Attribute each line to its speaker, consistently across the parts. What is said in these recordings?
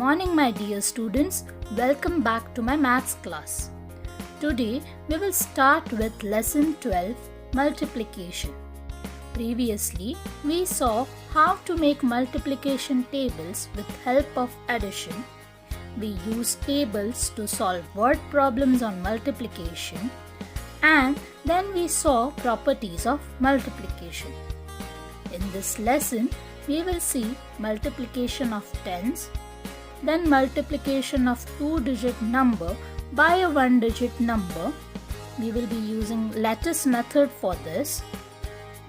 Speaker 1: morning, my dear students. Welcome back to my maths class. Today we will start with lesson 12, multiplication. Previously we saw how to make multiplication tables with help of addition. We used tables to solve word problems on multiplication, and then we saw properties of multiplication. In this lesson we will see multiplication of tens, then multiplication of two-digit number by a one-digit number. We will be using lattice method for this.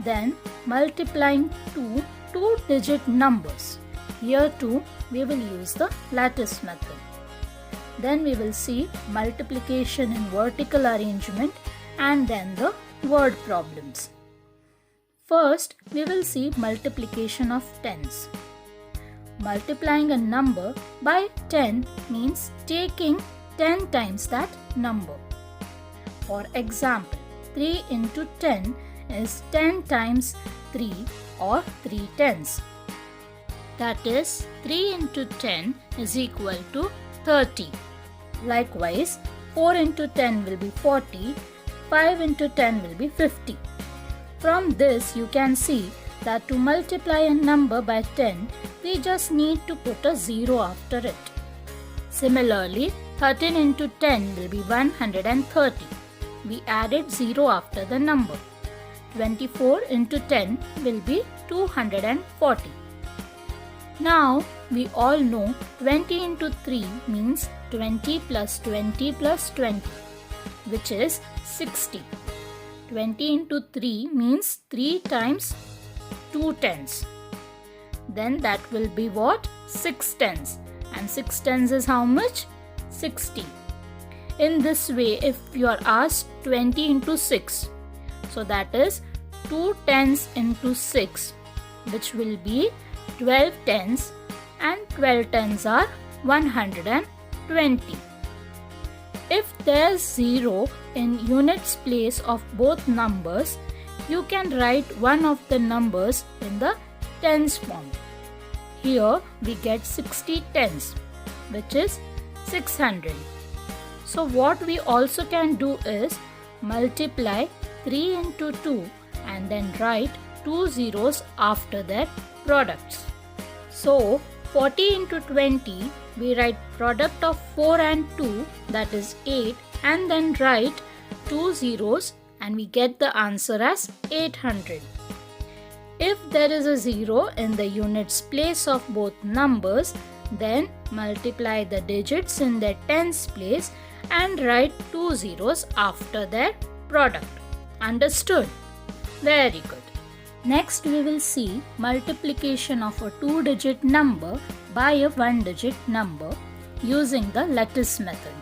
Speaker 1: Then multiplying two-digit numbers. Here too we will use the lattice method. Then we will see multiplication in vertical arrangement and then the word problems. First, we will see multiplication of tens. Multiplying a number by 10 means taking 10 times that number. For example, 3 into 10 is 10 times 3 or 3 tens. That is, 3 into 10 is equal to 30. Likewise, 4 into 10 will be 40, 5 into 10 will be 50. From this you can see that to multiply a number by 10, we just need to put a 0 after it. Similarly, 13 into 10 will be 130. We added 0 after the number. 24 into 10 will be 240. Now, we all know 20 into 3 means 20 plus 20 plus 20, which is 60. 20 into 3 means 3 times 2 tens. Then that will be what? 6 tens. And 6 tens is how much? 60. In this way, if you are asked 20 into 6, so that is 2 tens into 6, which will be 12 tens, and 12 tens are 120. If there is 0 in units place of both numbers, you can write one of the numbers in the tens form. Here we get 60 tens, which is 600. So what we also can do is multiply 3 into 2 and then write two zeros after their products. So 40 into 20, we write product of 4 and 2, that is 8, and then write two zeros and we get the answer as 800. If there is a 0 in the units place of both numbers, then multiply the digits in their tens place and write two zeros after their product. Understood? Very good. Next we will see multiplication of a two-digit number by a one-digit number using the lattice method.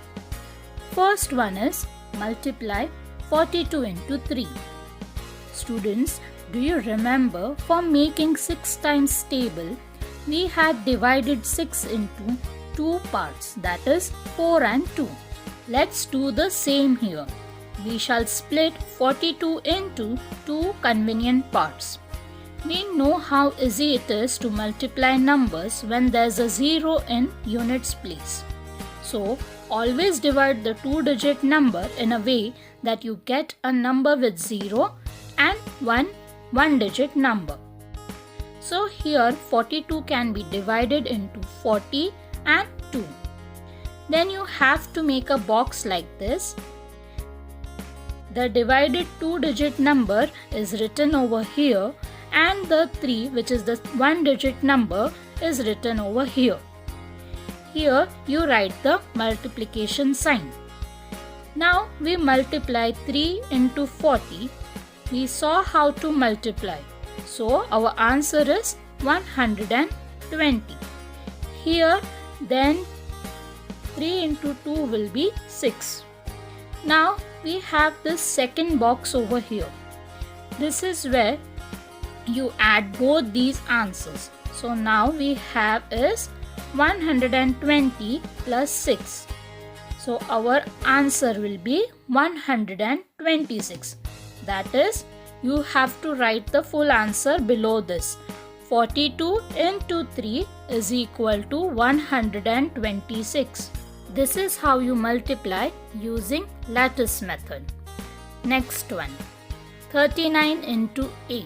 Speaker 1: First one is multiply 42 into 3. Students, do you remember for making 6 times table, we had divided 6 into 2 parts, that is 4 and 2. Let's do the same here. We shall split 42 into 2 convenient parts. We know how easy it is to multiply numbers when there's a 0 in units place. So, always divide the two-digit number in a way that you get a number with 0 and one-digit number. So here 42 can be divided into 40 and 2. Then you have to make a box like this. The divided two-digit number is written over here and the 3, which is the one-digit number, is written over here. Here you write the multiplication sign. Now we multiply 3 into 40. We saw how to multiply. So our answer is 120. Here then 3 into 2 will be 6. Now we have this second box over here. This is where you add both these answers. So now we have is 120 plus 6. So our answer will be 126. That is, you have to write the full answer below this. 42 into 3 is equal to 126. This is how you multiply using lattice method. Next one, 39 into 8.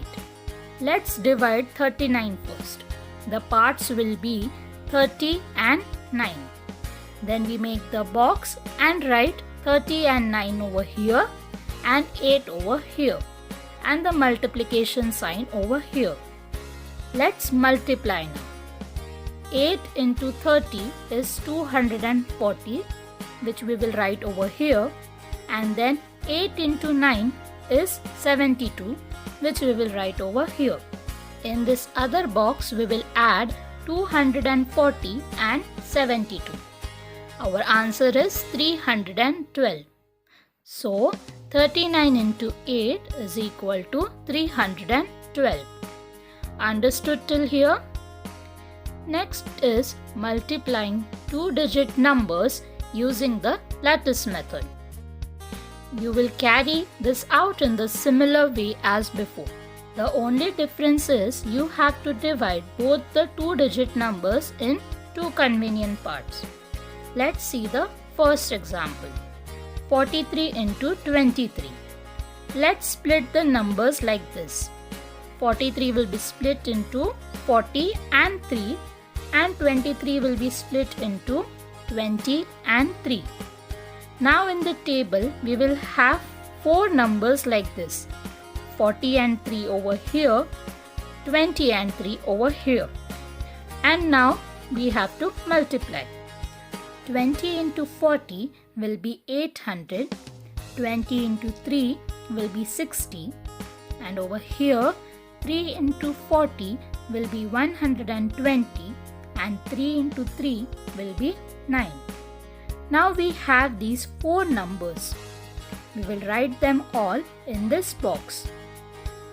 Speaker 1: Let's divide 39 first. The parts will be 30 and 9. Then we make the box and write 30 and 9 over here and 8 over here and the multiplication sign over here. Let's multiply now. 8 into 30 is 240, which we will write over here, and then 8 into 9 is 72, which we will write over here. In this other box we will add 240 and 72. Our answer is 312. So 39 into 8 is equal to 312. Understood till here? Next is multiplying two-digit numbers using the lattice method. You will carry this out in the similar way as before. The only difference is you have to divide both the two-digit numbers in two convenient parts. Let's see the first example. 43 into 23. Let's split the numbers like this. 43 will be split into 40 and 3 and 23 will be split into 20 and 3. Now in the table we will have four numbers like this. 40 and 3 over here, 20 and 3 over here. And now we have to multiply. 20 into 40 will be 800, 20 into 3 will be 60, and over here 3 into 40 will be 120 and 3 into 3 will be 9. Now we have these four numbers. We will write them all in this box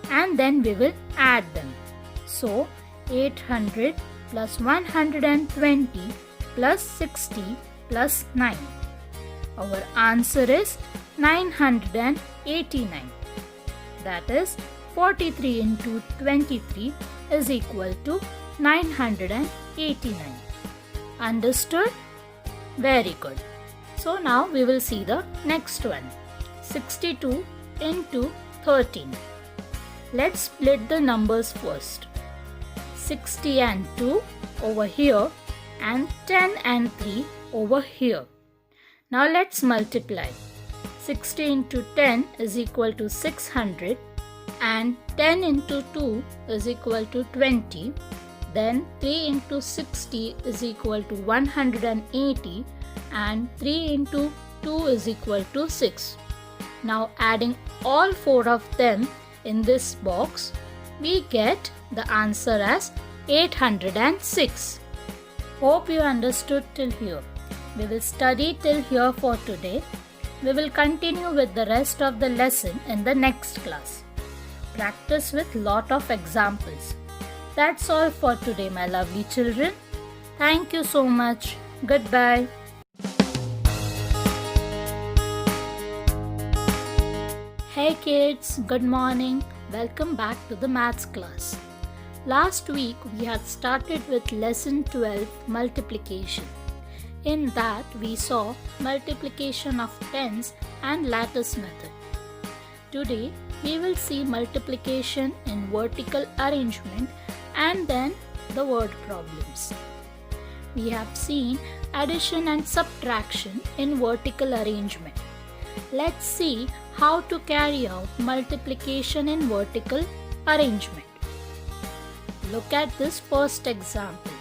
Speaker 1: and then we will add them. So 800 plus 120 plus 60 plus 9. Our answer is 989. That is 43 into 23 is equal to 989. Understood? Very good. So now we will see the next one. 62 into 13. Let's split the numbers first. 60 and 2 over here and 10 and 3 over here. Now let's multiply. 60 into 10 is equal to 600 and 10 into 2 is equal to 20. Then 3 into 60 is equal to 180 and 3 into 2 is equal to 6. Now adding all four of them in this box, we get the answer as 806. Hope you understood till here. We will study till here for today. We will continue with the rest of the lesson in the next class. Practice with lot of examples. That's all for today, my lovely children. Thank you so much. Goodbye. Hey kids, good morning. Welcome back to the maths class. Last week we had started with lesson 12, multiplication. In that we saw multiplication of tens and lattice method. Today we will see multiplication in vertical arrangement and then the word problems. We have seen addition and subtraction in vertical arrangement. Let's see how to carry out multiplication in vertical arrangement. Look at this first example.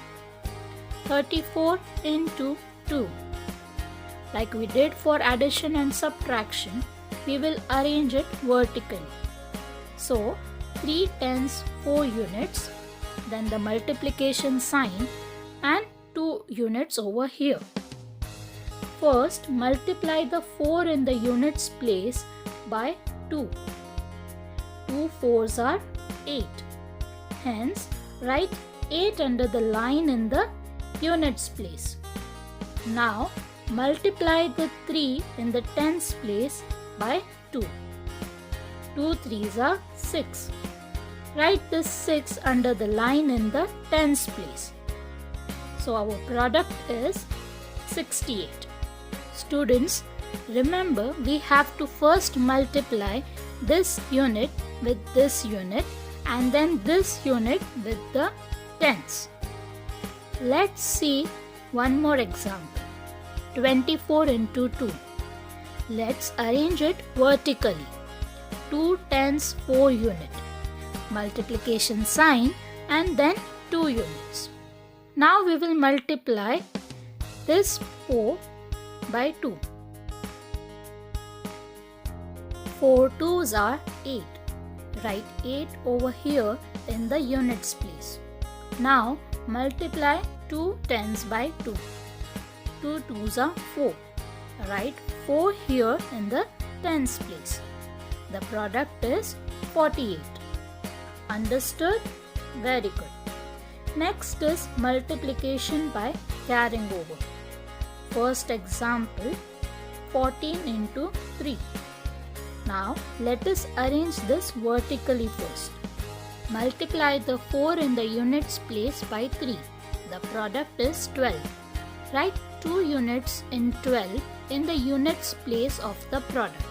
Speaker 1: 34 into 2. Like we did for addition and subtraction, we will arrange it vertically. So 3 tens 4 units, then the multiplication sign and 2 units over here. First multiply the 4 in the units place by 2. 2 4s are 8. Hence write 8 under the line in the units place. Now multiply the 3 in the tens place by 2. 2 3s are 6. write this 6 under the line in the tens place. So our product is 68. Students, remember we have to first multiply this unit with this unit and then this unit with the tens. Let's see one more example. 24 into 2. Let's arrange it vertically. 2 tens 4 unit. Multiplication sign and then 2 units. Now we will multiply this 4 by 2. 4 2s are 8. Write 8 over here in the units place. Now multiply 2 tens by 2. 2 2s are 4. Write 4 here in the tens place. The product is 48. Understood? Very good. Next is multiplication by carrying over. First example, 14 into 3. Now let us arrange this vertically first. Multiply the 4 in the units place by 3. The product is 12. Write 2 units in 12 in the units place of the product.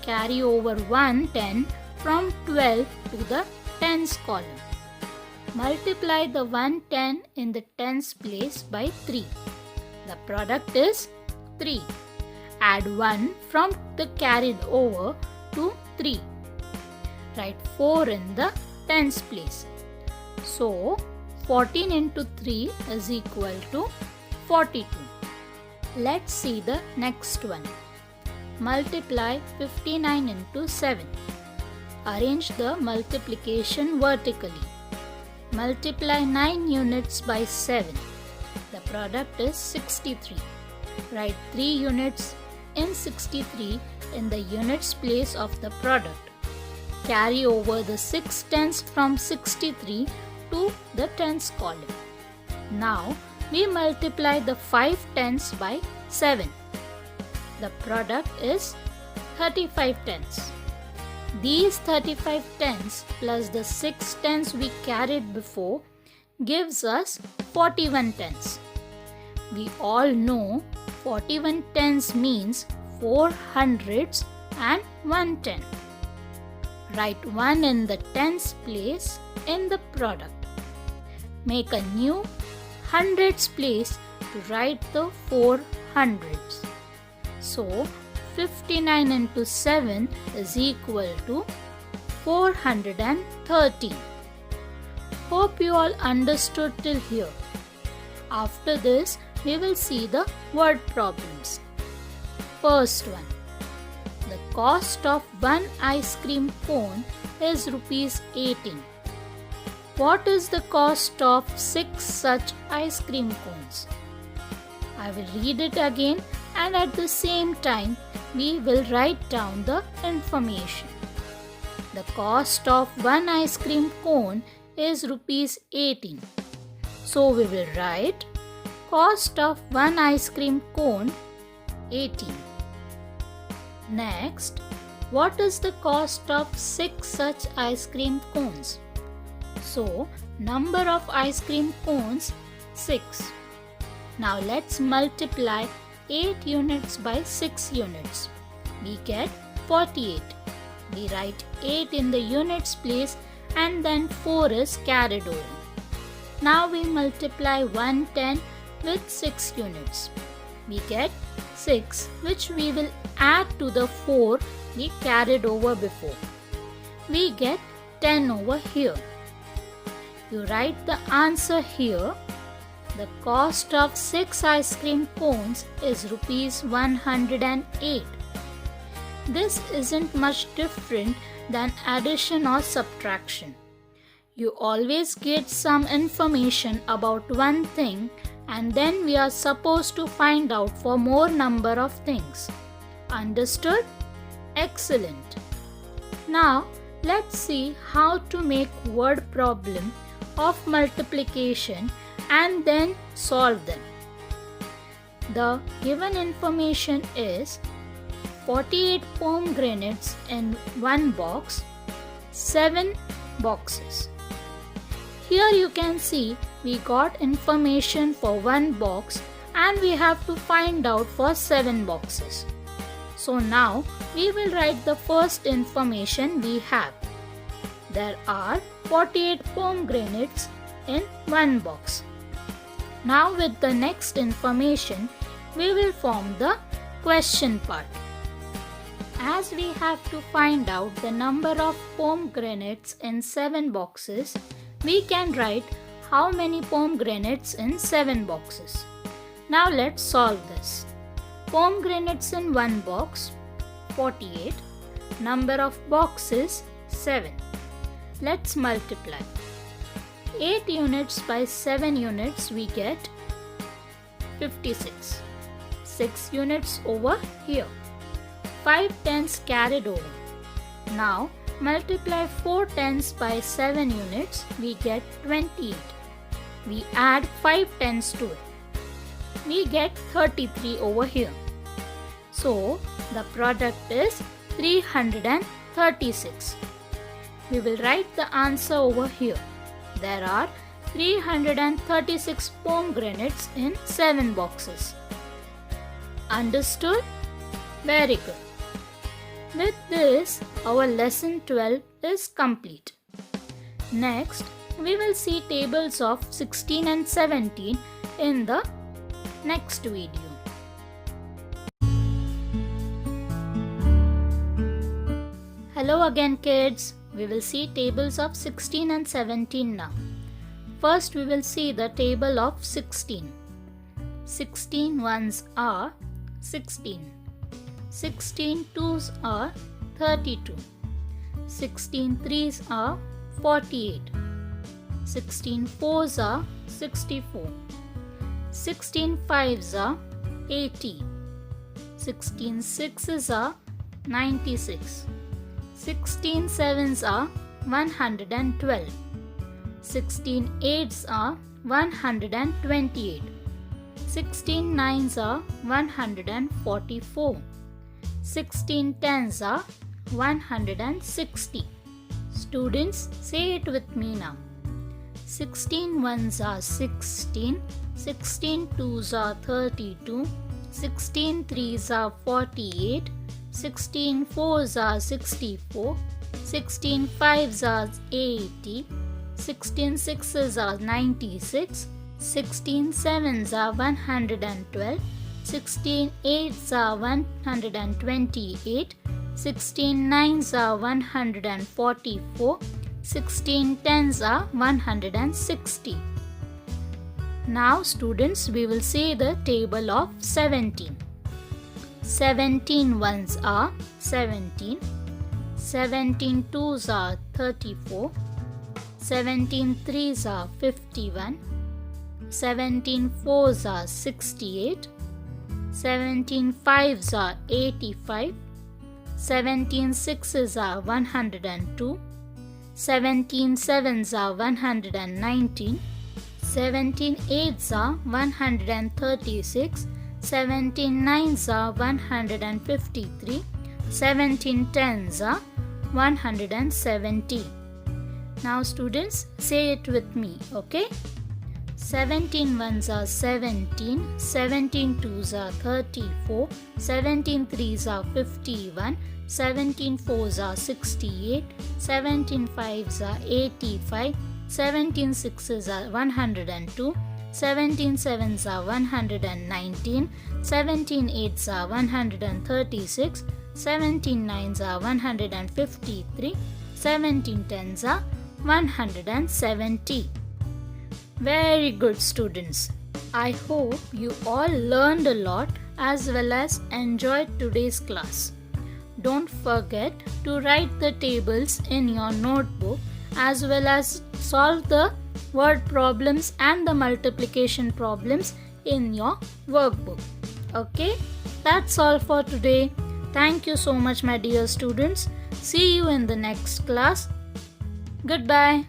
Speaker 1: Carry over 1 10 from 12 to the tens column. Multiply the 110 in the tens place by 3. The product is 3. Add 1 from the carried over to 3. Write 4 in the tens place. So 14 into 3 is equal to 42. Let's see the next one. Multiply 59 into 7. Arrange the multiplication vertically. Multiply 9 units by 7. The product is 63. Write 3 units in 63 in the units place of the product. Carry over the 6 tens from 63 to the tens column. Now we multiply the 5 tens by 7. The product is 35 tens. These 35 tens plus the 6 tens we carried before gives us 41 tens. We all know 41 tens means 4 hundreds and 1 10. Write 1 in the tens place in the product. Make a new hundreds place to write the 4 hundreds. So 59 into 7 is equal to 413. Hope you all understood till here. After this, we will see the word problems. First one. The cost of one ice cream cone is rupees 18. What is the cost of 6 such ice cream cones? I will read it again and at the same time we will write down the information. The cost of one ice cream cone is rupees 18. So we will write cost of one ice cream cone 18. Next, what is the cost of 6 such ice cream cones? So, number of ice cream cones 6. Now let's multiply 8 units by 6 units. We get 48. We write 8 in the units place and then 4 is carried over. Now we multiply 110 with 6 units. We get 6 which we will add to the 4 we carried over before. We get 10 over here. You write the answer here. The cost of 6 ice cream cones is rupees 108. This isn't much different than addition or subtraction. You always get some information about one thing and then we are supposed to find out for more number of things. Understood? Excellent. Now let's see how to make word problem of multiplication and then solve them. The given information is 48 pomegranates in one box, 7 boxes. Here you can see we got information for one box and we have to find out for 7 boxes. So now we will write the first information we have. There are 48 pomegranates in one box. Now with the next information, we will form the question part. As we have to find out the number of pomegranates in 7 boxes, we can write how many pomegranates in 7 boxes. Now let's solve this. Pomegranates in one box, 48. Number of boxes, 7. Let's multiply. 8 units by 7 units we get 56. 6 units over here. 5 tens carried over. Now multiply 4 tens by 7 units, we get 28. We add 5 tens to it. We get 33 over here. So the product is 336. We will write the answer over here. There are 336 pomegranates in 7 boxes. Understood? Very good. With this, our lesson 12 is complete. Next, we will see tables of 16 and 17 in the next video. Hello again kids. We will see tables of 16 and 17 now. First we will see the table of 16. 16 ones are 16. 16 twos are 32. 16 threes are 48. 16 fours are 64. 16 fives are 80. 16 sixes are 96. 16 sevens are 112. 16 eights are 128. 16 nines are 144. 16 tens are 160. Students, say it with me now. 16 ones are 16. 16 twos are 32. 16 threes are 48. 16 fours are 64. 16 fives are 80. 16 sixes are 96. 16 sevens are 112. 16 eights are 128. 16 nines are 144. 16 tens are 160. Now students, we will see the table of 17. 17 ones are 17. 17 twos are 34. 17 threes are 51. 17 fours are 68. 17 fives are 85. 17 sixes are 102. 17 sevens are 119. 17 eights are 136. 17 nines are 153. 17 tens are 170. Now students, say it with me, okay? 17 ones are 17. 17 twos are 34. 17 threes are 51. 17 fours are 68. 17 fives are 85. 17 sixes are 102. 17 sevens are 119. 17 eights are 136. 17 nines are 153. 17 tens are 170. Very good students. I hope you all learned a lot as well as enjoyed today's class. Don't forget to write the tables in your notebook as well as solve the word problems and the multiplication problems in your workbook. Okay, that's all for today. Thank you so much my dear students. See you in the next class. Goodbye.